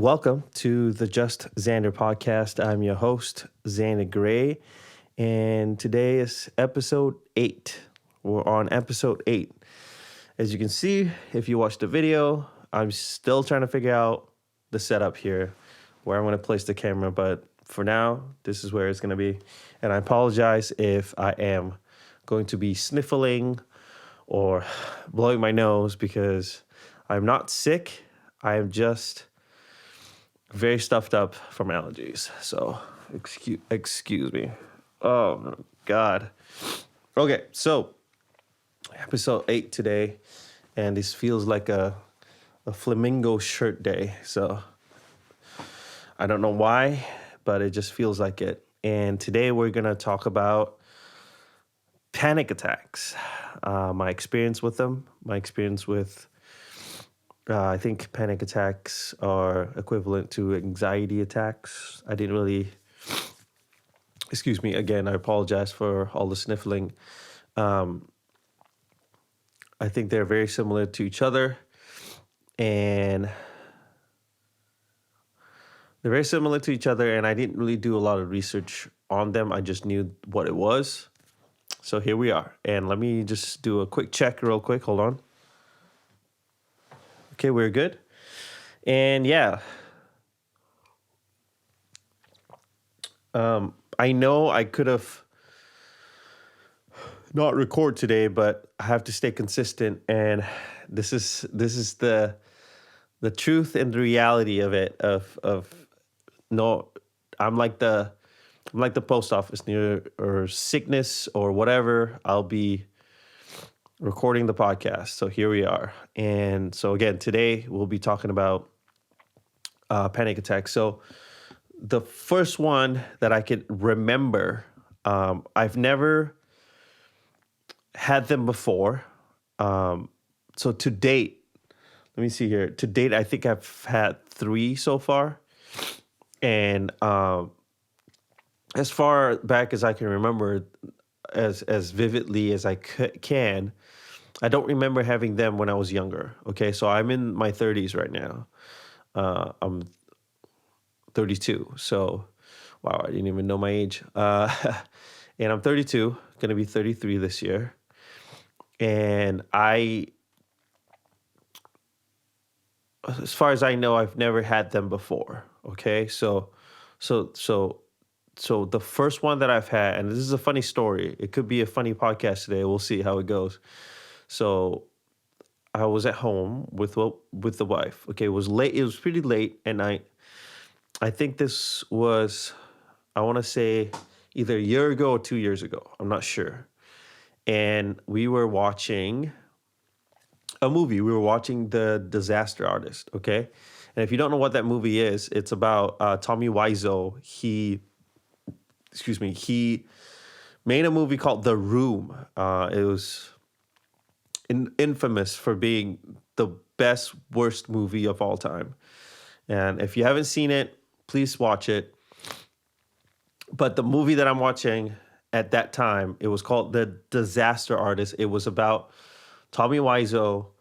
Welcome to the Just Zander podcast. I'm your host, Zander Gray, and today is episode 8. We're on episode 8. As you can see, if you watch the video, I'm still trying to figure out the setup here, where I'm going to place the camera, but for now, this is where it's going to be. And I apologize if I am going to be sniffling or blowing my nose because I'm not sick. I am just very stuffed up from allergies. So excuse me. Oh my God. Okay, so episode 8 today, and this feels like a flamingo shirt day. So I don't know why, but it just feels like it. And today we're gonna talk about panic attacks, my experience with them, my experience with I think panic attacks are equivalent to anxiety attacks. I didn't really, excuse me, again, I apologize for all the sniffling. I think they're very similar to each other, and I didn't really do a lot of research on them. I just knew what it was. So here we are. And let me just do a quick check real quick. Hold on. Okay, we're good. And yeah, I know I could have not record today, but I have to stay consistent. And this is the truth and the reality of it. No, I'm like the post office near or sickness or whatever. I'll be recording the podcast. So here we are. And so again, today we'll be talking about panic attacks. So the first one that I could remember, I've never had them before. So to date, let me see here. To date, I think I've had 3 so far. And as far back as I can remember, as vividly as I can, I don't remember having them when I was younger. Okay, so I'm in my 30s right now. I'm 32, so wow, I didn't even know my age. And I'm 32, going to be 33 this year. And as far as I know, I've never had them before. Okay, so the first one that I've had, and this is a funny story. It could be a funny podcast today. We'll see how it goes. So I was at home with the wife. Okay, it was late. It was pretty late at night. I think this was, I want to say, either a year ago or 2 years ago. I'm not sure. And we were watching a movie. We were watching The Disaster Artist. Okay, and if you don't know what that movie is, it's about Tommy Wiseau. He made a movie called The Room. It was infamous for being the best, worst movie of all time. And if you haven't seen it, please watch it. But the movie that I'm watching at that time, it was called The Disaster Artist. It was about Tommy Wiseau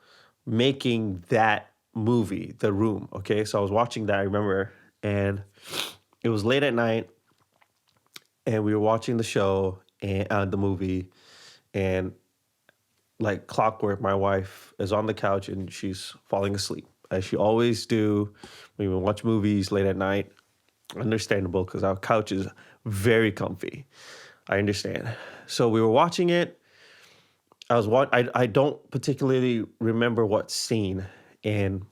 making that movie, The Room. Okay, so I was watching that, I remember, and it was late at night, and we were watching the show and the movie, and like clockwork, my wife is on the couch and she's falling asleep, as she always do when we watch movies late at night. Understandable, because our couch is very comfy. I understand. So we were watching it. I don't particularly remember what scene, and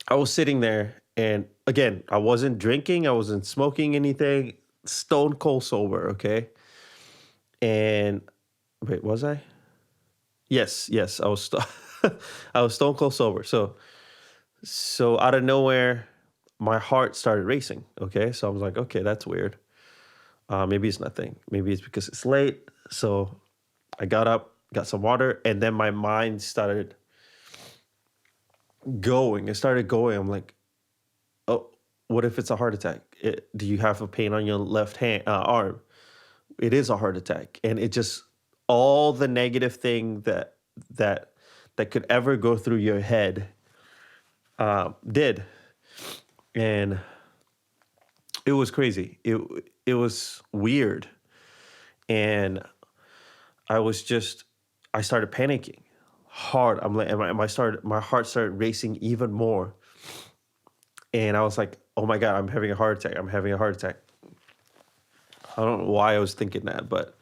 I was sitting there, and again, I wasn't drinking, I wasn't smoking anything, stone cold sober, okay? And wait, was I? Yes, I was I was stone cold sober. So out of nowhere, my heart started racing. Okay, so I was like, okay, that's weird. Maybe it's nothing. Maybe it's because it's late. So I got up, got some water, and then my mind started going. It started going. I'm like, oh, what if it's a heart attack? Do you have a pain on your left arm? It is a heart attack, and it just all the negative thing that could ever go through your head did, and it was crazy. It was weird, and I was just I started panicking hard. I'm like, my heart started racing even more, and I was like, oh my god, I'm having a heart attack. I'm having a heart attack. I don't know why I was thinking that, but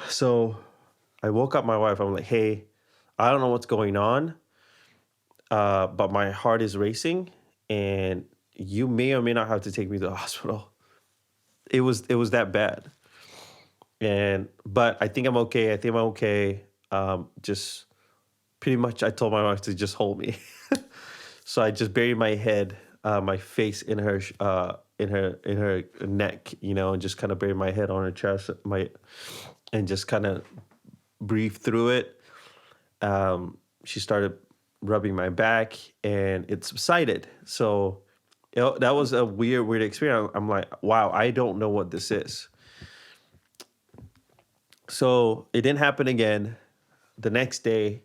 so I woke up my wife. I'm like, hey, I don't know what's going on, but my heart is racing, and you may or may not have to take me to the hospital. It was that bad, and but I think I'm okay. I think I'm okay. Just pretty much, I told my wife to just hold me. So I just buried my head, my face in her, in her neck, and just kind of buried my head on her chest, and just kind of breathed through it. She started rubbing my back, and it subsided. So that was a weird experience. I'm like, wow, I don't know what this is. So it didn't happen again. The next day,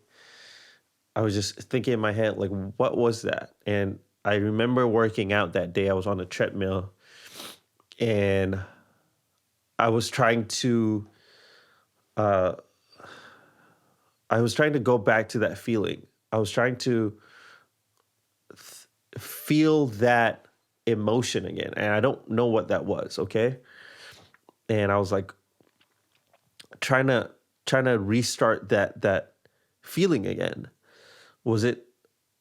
I was just thinking in my head, like, what was that? And I remember working out that day. I was on a treadmill, and I was trying to, uh, go back to that feeling. I was trying to feel that emotion again, and I don't know what that was. Okay, and I was like trying to restart that feeling again. Was it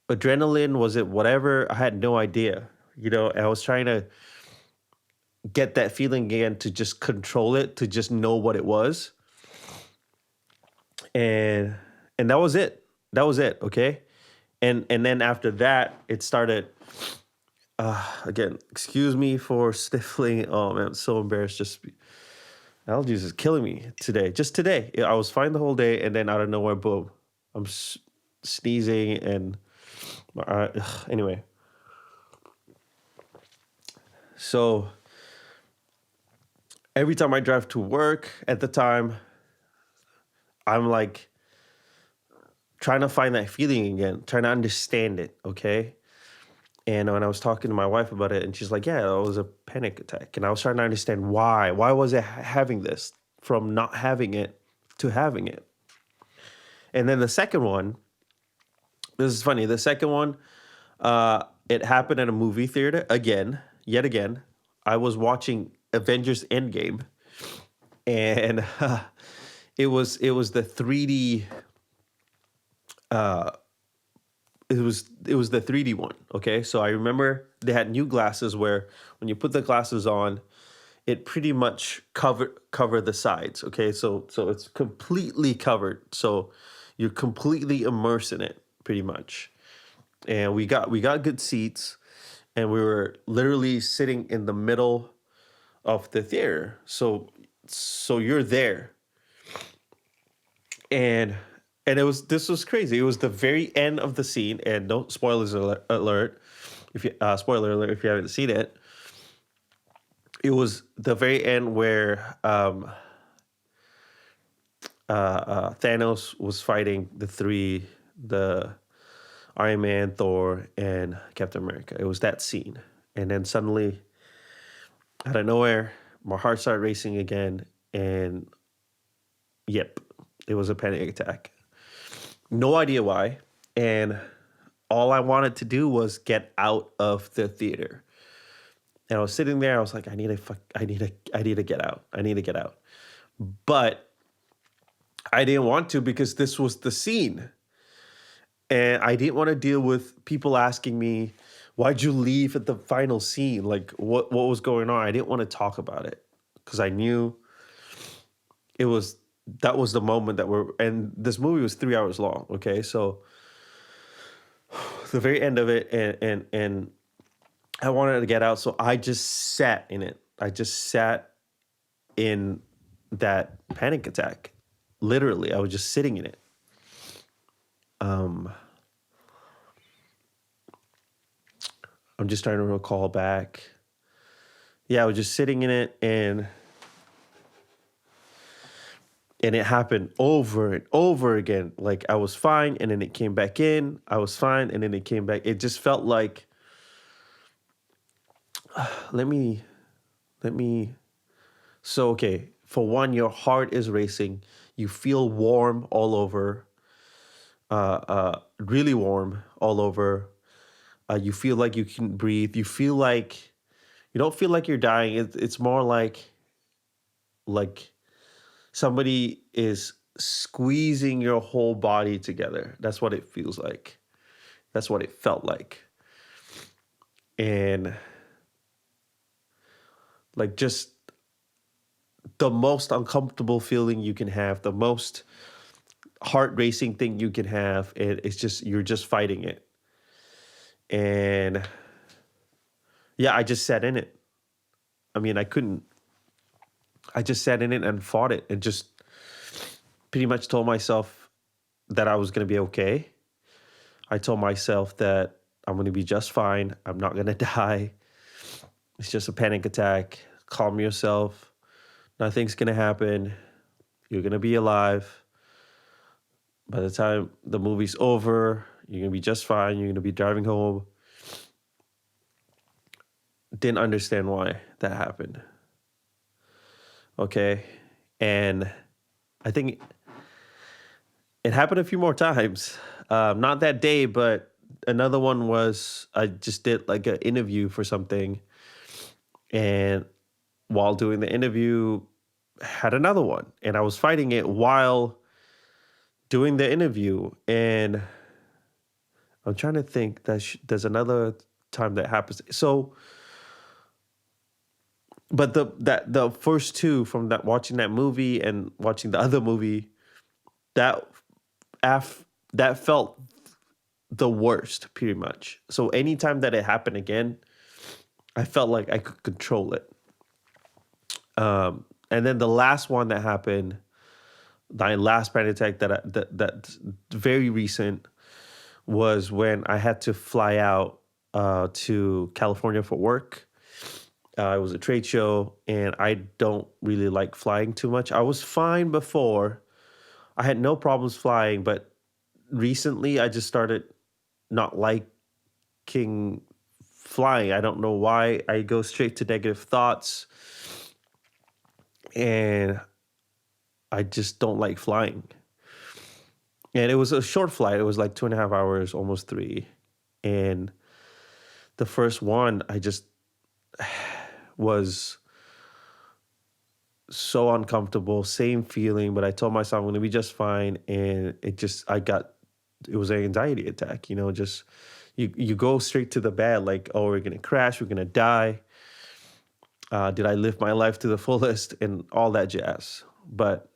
adrenaline? Was it whatever? I had no idea. I was trying to get that feeling again, to just control it, to just know what it was. And that was it. That was it, okay? And then after that, it started again, excuse me for sniffling. Oh man, I'm so embarrassed. Just allergies is killing me today. Just today. I was fine the whole day, and then out of nowhere, boom. I'm sneezing, and anyway. So every time I drive to work at the time, I'm like trying to find that feeling again, trying to understand it, okay? And when I was talking to my wife about it, and she's like, yeah, it was a panic attack. And I was trying to understand why. Why was I having this, from not having it to having it? And then the second one, this is funny. The second one, it happened at a movie theater again, yet again. I was watching Avengers Endgame, and it was the 3D. It was the 3D one. Okay, so I remember they had new glasses where when you put the glasses on, it pretty much cover the sides. Okay, so it's completely covered. So you're completely immersed in it, pretty much. And we got good seats, and we were literally sitting in the middle of the theater. So you're there, and this was crazy. It was the very end of the scene, and no spoilers alert. If you spoiler alert if you haven't seen it, it was the very end where Thanos was fighting the Iron Man, Thor, and Captain America. It was that scene, and then suddenly, out of nowhere, my heart started racing again, and yep, it was a panic attack. No idea why. And all I wanted to do was get out of the theater. And I was sitting there. I was like, I need to get out. I need to get out. But I didn't want to, because this was the scene. And I didn't want to deal with people asking me, why'd you leave at the final scene? Like, what was going on? I didn't want to talk about it, because I knew that was the moment and this movie was 3 hours long. Okay. So the very end of it, and I wanted to get out. So I just sat in it. I just sat in that panic attack. Literally, I was just sitting in it. I'm just trying to recall back. Yeah, I was just sitting in it, and And it happened over and over again. Like I was fine and then it came back in. I was fine and then it came back. It just felt like, let me, let me. So, okay, for one, your heart is racing. You feel warm all over, really warm all over. You feel like you can breathe. You feel like, you don't feel like you're dying. It's more like somebody is squeezing your whole body together. That's what it feels like. That's what it felt like. And like just the most uncomfortable feeling you can have, the most heart racing thing you can have. And it's just, you're just fighting it. And yeah, I just sat in it. I mean, I just sat in it and fought it and just pretty much told myself that I was going to be okay. I told myself that I'm going to be just fine. I'm not going to die. It's just a panic attack. Calm yourself. Nothing's going to happen. You're going to be alive. By the time the movie's over, you're going to be just fine. You're going to be driving home. Didn't understand why that happened. Okay. And I think it happened a few more times. Not that day, but another one was I just did like an interview for something. And while doing the interview, had another one. And I was fighting it while doing the interview. And I'm trying to think that there's another time that happens. So, but the first two from that, watching that movie and watching the other movie, that that felt the worst, pretty much. So anytime that it happened again, I felt like I could control it. And then the last one that happened, my last panic attack that's very recent, was when I had to fly out to California for work. It was a trade show, and I don't really like flying too much. I was fine before. I had no problems flying, but recently I just started not liking flying. I don't know why. I go straight to negative thoughts, and I just don't like flying. And it was a short flight. It was like 2.5 hours, almost 3. And the first one, I just was so uncomfortable, same feeling, but I told myself I'm going to be just fine. And it was an anxiety attack, just you go straight to the bed like, oh, we're going to crash, we're going to die. Did I live my life to the fullest and all that jazz? But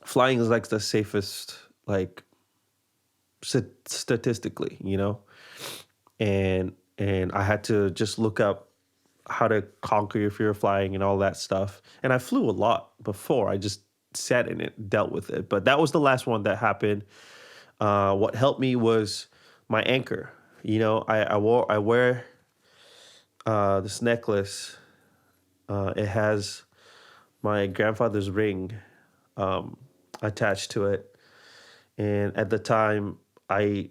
flying is like the safest, like statistically, and I had to just look up how to conquer your fear of flying and all that stuff. And I flew a lot before. I just sat in it, dealt with it. But that was the last one that happened. What helped me was my anchor. I wear this necklace. It has my grandfather's ring attached to it. And at the time, I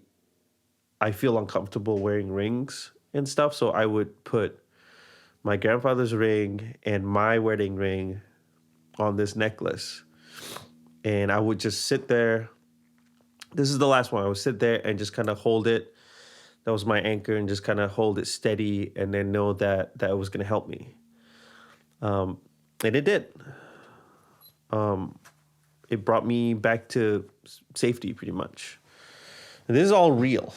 feel uncomfortable wearing rings and stuff. So I would put my grandfather's ring and my wedding ring on this necklace. And I would just sit there. This is the last one. I would sit there and just kind of hold it. That was my anchor, and just kind of hold it steady and then know that it was going to help me. And it did. It brought me back to safety pretty much. And this is all real.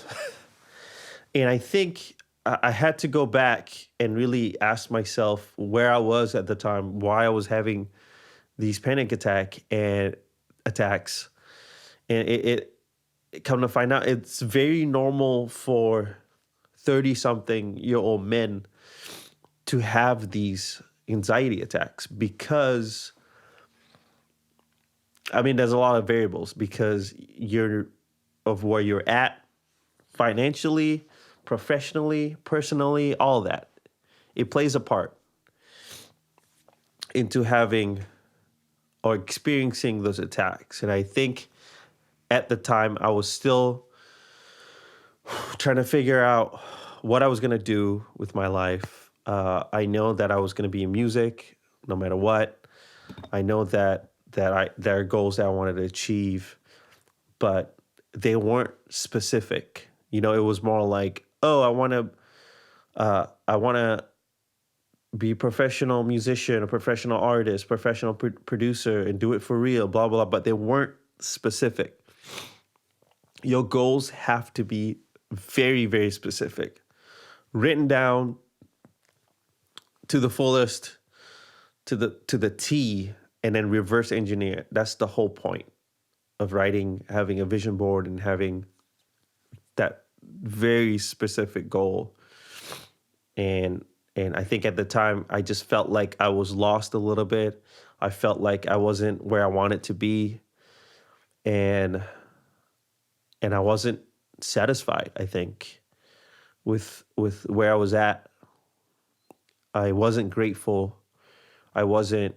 And I think I had to go back and really ask myself where I was at the time, why I was having these panic attacks. And it come to find out, it's very normal for 30-something-year-old men to have these anxiety attacks because, I mean, there's a lot of variables because of where you're at financially, professionally, personally, all that. It plays a part into having or experiencing those attacks. And I think at the time I was still trying to figure out what I was going to do with my life. I know that I was going to be in music no matter what. I know that there are goals that I wanted to achieve, but they weren't specific. You know, it was more like, oh, I want to be a professional musician, a professional artist, professional producer, and do it for real, blah, blah, blah. But they weren't specific. Your goals have to be very, very specific, written down to the fullest, to the T, and then reverse engineer. That's the whole point of writing, having a vision board, and having that very specific goal. And I think at the time I just felt like I was lost a little bit. I felt like I wasn't where I wanted to be, and I wasn't satisfied, I think, with where I was at. I wasn't grateful. I wasn't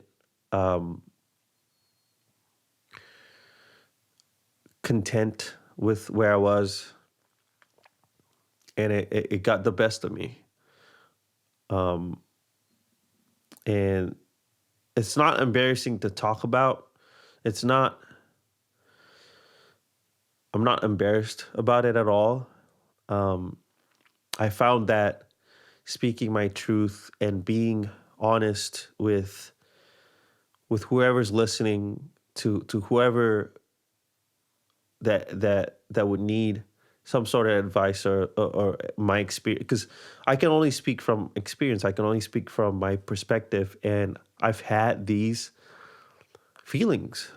content with where I was, and it got the best of me. And it's not embarrassing to talk about. I'm not embarrassed about it at all. I found that speaking my truth and being honest with whoever's listening, to whoever that would need some sort of advice or my experience, because I can only speak from experience. I can only speak from my perspective, and I've had these feelings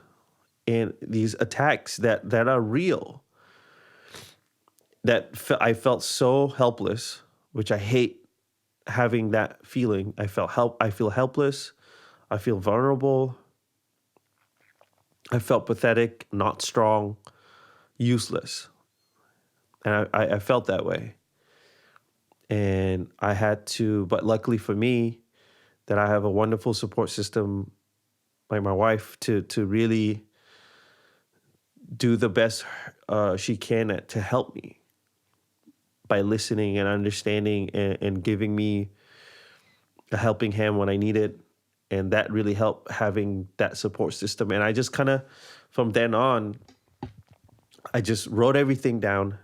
and these attacks that are real. I felt so helpless, which I hate having that feeling. I feel helpless. I feel vulnerable. I felt pathetic, not strong, useless. And I felt that way. And I had to, but luckily for me, that I have a wonderful support system like my wife to really do the best she can to help me by listening and understanding and giving me a helping hand when I need it. And that really helped, having that support system. And I just kind of, from then on, I just wrote everything down,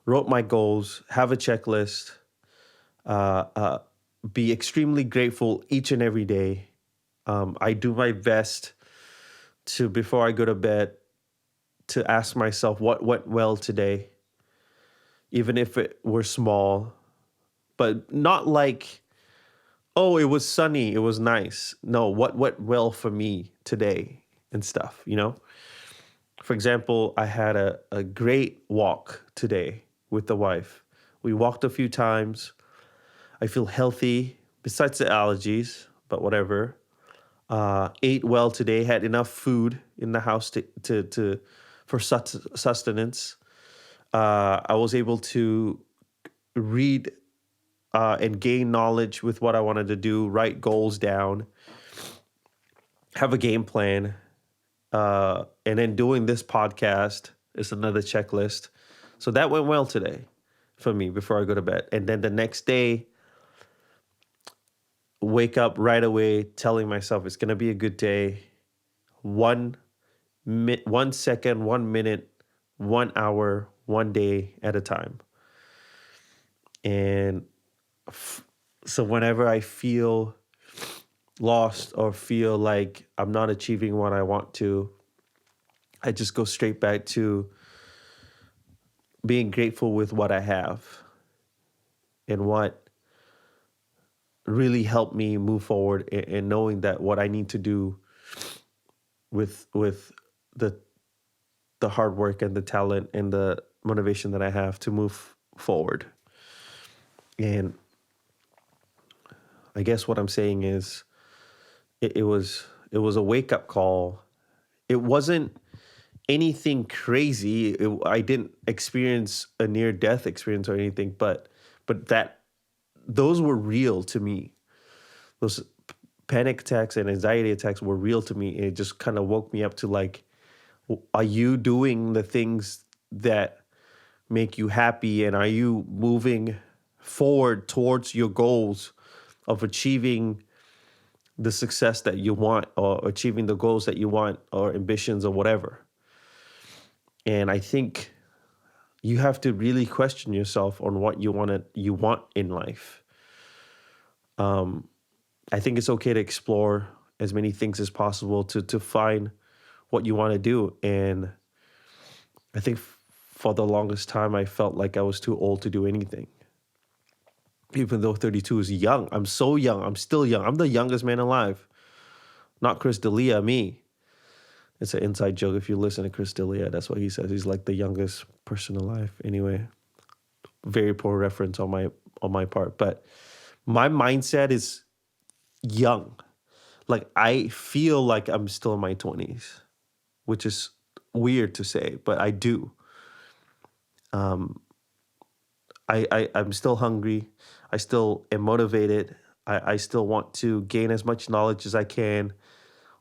wrote my goals, have a checklist, be extremely grateful each and every day. I do my best to, before I go to bed, to ask myself what went well today, even if it were small, but not like, oh, it was sunny, it was nice. No, what went well for me today and stuff, you know? For example, I had a great walk today with the wife. We walked a few times. I feel healthy, besides the allergies, but whatever. Ate well today, had enough food in the house for sustenance. I was able to read and gain knowledge with what I wanted to do, write goals down, have a game plan. And then doing this podcast is another checklist. So that went well today for me before I go to bed. And then the next day, wake up right away telling myself it's going to be a good day. 1 second, 1 minute, 1 hour, 1 day at a time. And so whenever I feel lost or feel like I'm not achieving what I want to, I just go straight back to being grateful with what I have and what really helped me move forward, and knowing that what I need to do with the hard work and the talent and the motivation that I have to move forward. And I guess what I'm saying is it was a wake-up call. It wasn't anything crazy. I didn't experience a near-death experience or anything, but those were real to me. Those panic attacks and anxiety attacks were real to me. It just kind of woke me up to like, are you doing the things that make you happy, and are you moving forward towards your goals of achieving the success that you want, or achieving the goals that you want, or ambitions, or whatever? And I think you have to really question yourself on what you want in life. I think it's okay to explore as many things as possible to find what you want to do. And I think for the longest time, I felt like I was too old to do anything. Even though 32 is young, I'm so young. I'm still young. I'm the youngest man alive. Not Chris D'Elia, me. It's an inside joke. If you listen to Chris D'Elia, that's what he says. He's like the youngest person alive. Anyway, very poor reference on my part. But my mindset is young. Like, I feel like I'm still in my 20s, which is weird to say, but I do. I'm still hungry. I still am motivated. I still want to gain as much knowledge as I can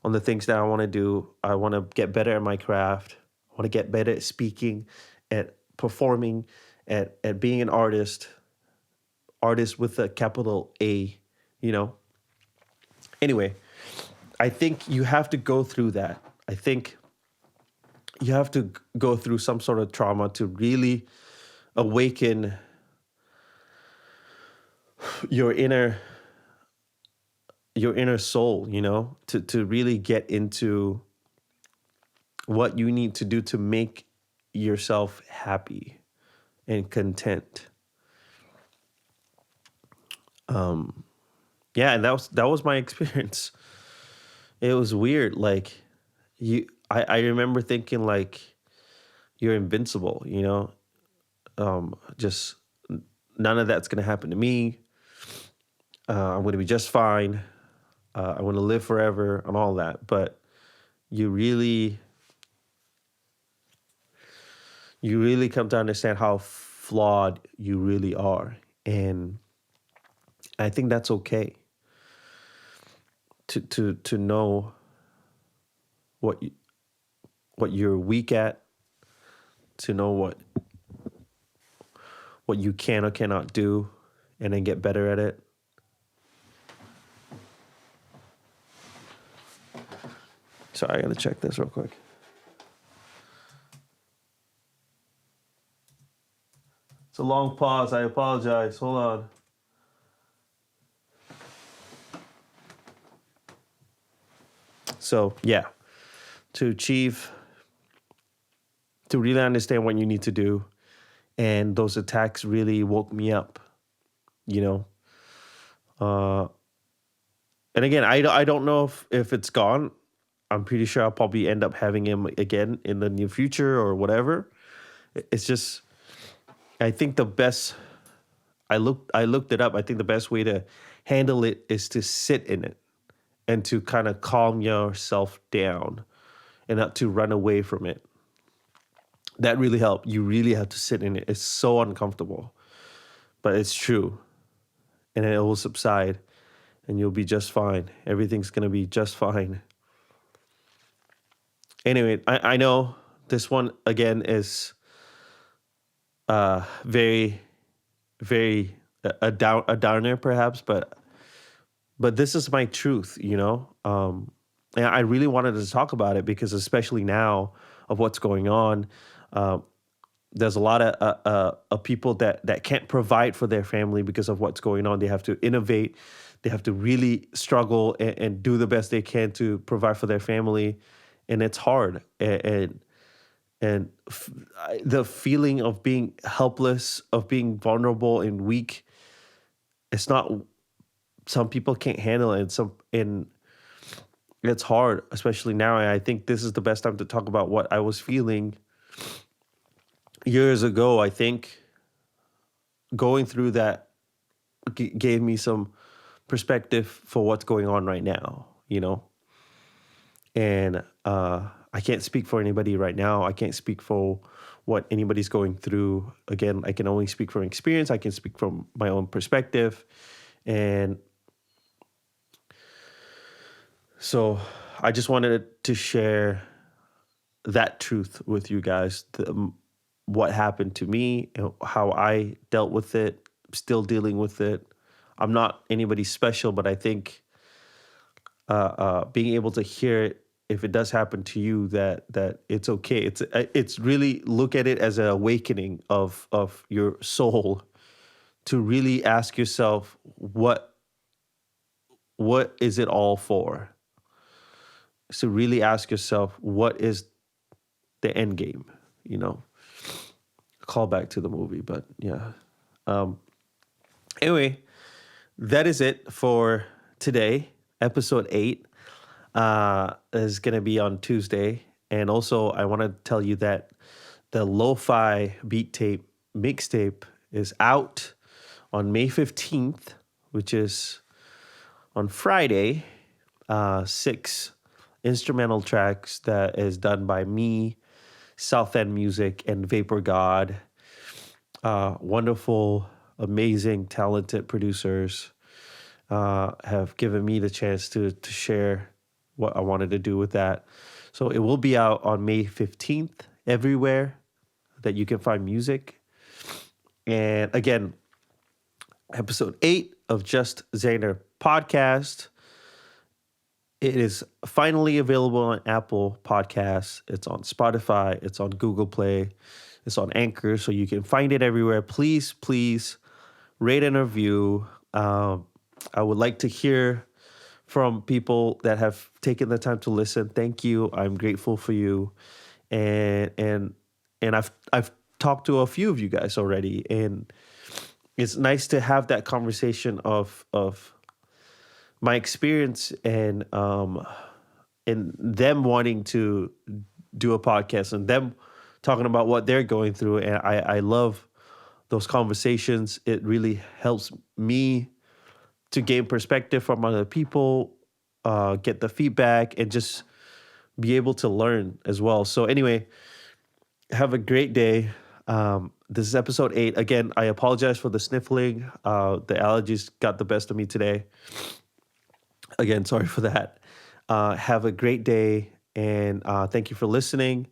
on the things that I want to do. I want to get better at my craft. I want to get better at speaking, at performing, at being an artist with a capital A, you know? Anyway, I think you have to go through that. I think you have to go through some sort of trauma to really awaken your inner soul, you know, to really get into what you need to do to make yourself happy and content. Yeah, and that was my experience. It was weird. Like, I remember thinking like, you're invincible, you know? Just none of that's gonna happen to me. I'm gonna be just fine. I want to live forever and all that. But you really come to understand how flawed you really are. And I think that's okay to know what you're weak at, to know what you can or cannot do, and then get better at it. Sorry, I gotta check this real quick. It's a long pause. I apologize. Hold on. So, yeah, to really understand what you need to do. And those attacks really woke me up, you know. And again, I don't know if it's gone. I'm pretty sure I'll probably end up having him again in the near future or whatever. It's just, I think the best, I looked it up. I think the best way to handle it is to sit in it and to kind of calm yourself down and not to run away from it. That really helped. You really have to sit in it. It's so uncomfortable, but it's true. And it will subside and you'll be just fine. Everything's going to be just fine. Anyway, I know this one, again, is very, very a downer perhaps, but this is my truth, you know? And I really wanted to talk about it because especially now of what's going on, there's a lot of people that can't provide for their family because of what's going on. They have to innovate. They have to really struggle and do the best they can to provide for their family. And it's hard. And the feeling of being helpless, of being vulnerable and weak, it's not, some people can't handle it. And it's hard, especially now. And I think this is the best time to talk about what I was feeling years ago. I think going through that gave me some perspective for what's going on right now, you know? And I can't speak for anybody right now. I can't speak for what anybody's going through. Again, I can only speak from experience. I can speak from my own perspective. And So I just wanted to share that truth with you guys. What happened to me, and how I dealt with it, still dealing with it. I'm not anybody special, but I think being able to hear it, if it does happen to you, that it's okay. It's really look at it as an awakening of your soul to really ask yourself what is it all for? So really ask yourself what is the end game, you know? Call back to the movie, but yeah. Um, anyway, that is it for today. Episode 8 is going to be on Tuesday. And also, I want to tell you that the lo-fi beat tape mixtape is out on May 15th, which is on Friday. 6 instrumental tracks that is done by me, South End Music, and Vapor God. Wonderful, amazing, talented producers have given me the chance to share what I wanted to do with that. So it will be out on May 15th everywhere that you can find music. And again, episode 8 of Just Zander podcast. It is finally available on Apple Podcasts. It's on Spotify. It's on Google Play. It's on Anchor, so you can find it everywhere. Please, please rate and review. I would like to hear from people that have taken the time to listen. Thank you. I'm grateful for you, and I've talked to a few of you guys already, and it's nice to have that conversation of my experience and them wanting to do a podcast and them talking about what they're going through. And I love those conversations. It really helps me to gain perspective from other people, get the feedback, and just be able to learn as well. So anyway, have a great day. This is episode 8. Again, I apologize for the sniffling. The allergies got the best of me today. Again, sorry for that. Have a great day, and thank you for listening.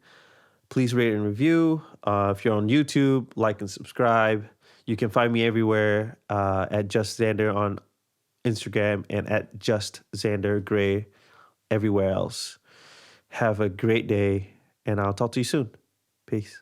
Please rate and review. If you're on YouTube, like and subscribe. You can find me everywhere at Just Zander on Instagram and at Just Zander Gray everywhere else. Have a great day, and I'll talk to you soon. Peace.